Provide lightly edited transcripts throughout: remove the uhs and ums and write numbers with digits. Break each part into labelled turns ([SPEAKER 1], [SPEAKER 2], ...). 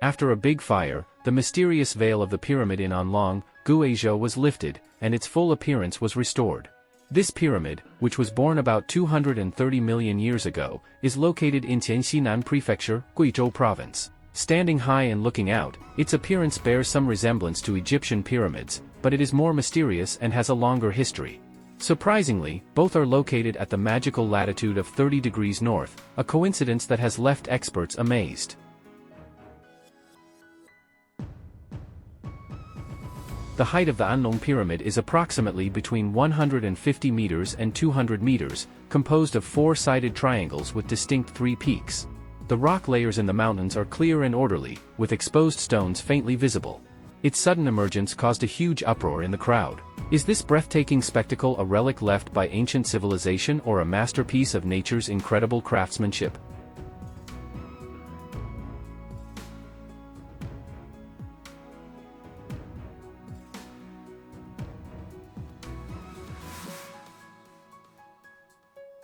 [SPEAKER 1] After a big fire, the mysterious veil of the pyramid in Anlong, Guizhou was lifted, and its full appearance was restored. This pyramid, which was born about 230 million years ago, is located in Qiannan Prefecture, Guizhou Province. Standing high and looking out, its appearance bears some resemblance to Egyptian pyramids, but it is more mysterious and has a longer history. Surprisingly, both are located at the magical latitude of 30 degrees north, a coincidence that has left experts amazed. The height of the Anlong Pyramid is approximately between 150 meters and 200 meters, composed of four-sided triangles with distinct three peaks. The rock layers in the mountains are clear and orderly, with exposed stones faintly visible. Its sudden emergence caused a huge uproar in the crowd. Is this breathtaking spectacle a relic left by ancient civilization or a masterpiece of nature's incredible craftsmanship?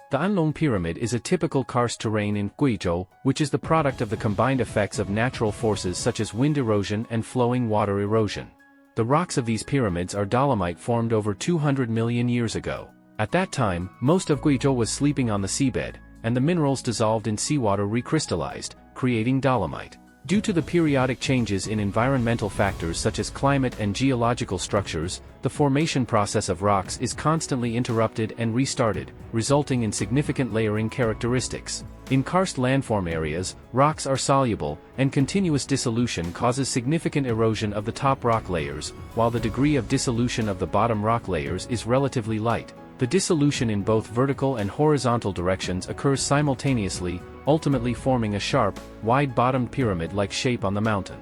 [SPEAKER 1] The Anlong Pyramid is a typical karst terrain in Guizhou, which is the product of the combined effects of natural forces such as wind erosion and flowing water erosion. The rocks of these pyramids are dolomite formed over 200 million years ago. At that time, most of Guizhou was sleeping on the seabed, and the minerals dissolved in seawater recrystallized, creating dolomite. Due to the periodic changes in environmental factors such as climate and geological structures, the formation process of rocks is constantly interrupted and restarted, resulting in significant layering characteristics. In karst landform areas, rocks are soluble, and continuous dissolution causes significant erosion of the top rock layers, while the degree of dissolution of the bottom rock layers is relatively light. The dissolution in both vertical and horizontal directions occurs simultaneously, ultimately forming a sharp, wide-bottomed pyramid-like shape on the mountain.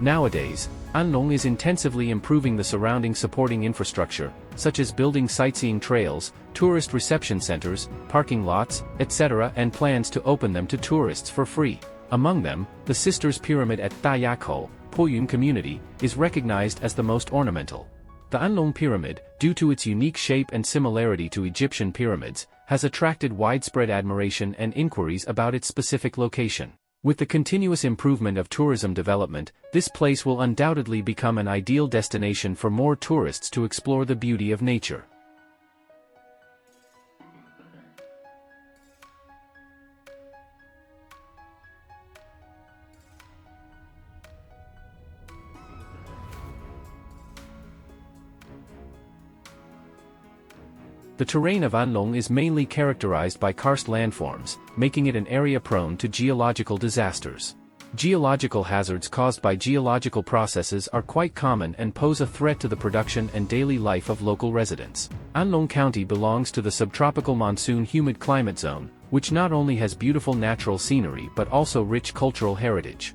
[SPEAKER 1] Nowadays, Anlong is intensively improving the surrounding supporting infrastructure, such as building sightseeing trails, tourist reception centers, parking lots, etc., and plans to open them to tourists for free. Among them, the Sisters Pyramid at Dayakou, Poyun community, is recognized as the most ornamental. The Anlong Pyramid, due to its unique shape and similarity to Egyptian pyramids, has attracted widespread admiration and inquiries about its specific location. With the continuous improvement of tourism development, this place will undoubtedly become an ideal destination for more tourists to explore the beauty of nature. The terrain of Anlong is mainly characterized by karst landforms, making it an area prone to geological disasters. Geological hazards caused by geological processes are quite common and pose a threat to the production and daily life of local residents. Anlong County belongs to the subtropical monsoon humid climate zone, which not only has beautiful natural scenery but also rich cultural heritage.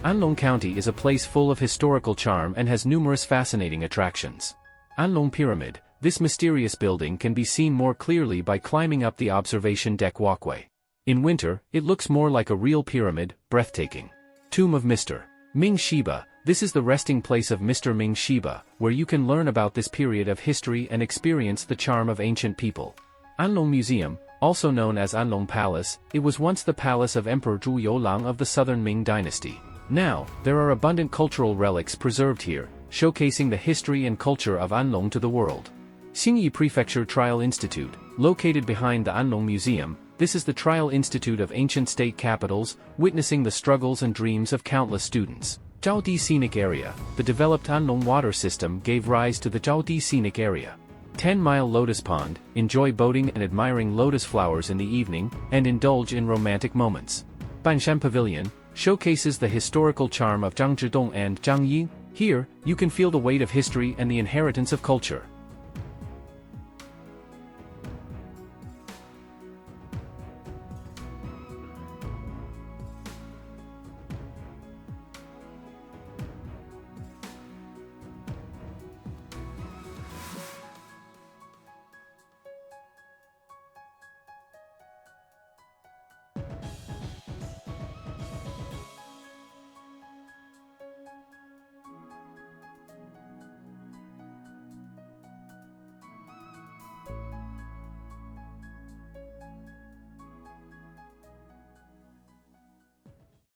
[SPEAKER 1] Anlong County is a place full of historical charm and has numerous fascinating attractions. Anlong Pyramid, this mysterious building can be seen more clearly by climbing up the observation deck walkway. In winter, it looks more like a real pyramid, breathtaking. Tomb of Mr. Ming Shiba, this is the resting place of Mr. Ming Shiba, where you can learn about this period of history and experience the charm of ancient people. Anlong Museum, also known as Anlong Palace, it was once the palace of Emperor Zhu Youlang of the southern Ming dynasty. Now, there are abundant cultural relics preserved here, showcasing the history and culture of Anlong to the world. Qiannan Prefecture Trial Institute, located behind the Anlong Museum, this is the trial institute of ancient state capitals, witnessing the struggles and dreams of countless students. Zhaodi Scenic Area, the developed Anlong water system gave rise to the Zhaodi Scenic Area. 10-mile Lotus Pond, enjoy boating and admiring lotus flowers in the evening, and indulge in romantic moments. Banshan Pavilion, showcases the historical charm of Zhangzhidong and Zhangyi. Here, you can feel the weight of history and the inheritance of culture.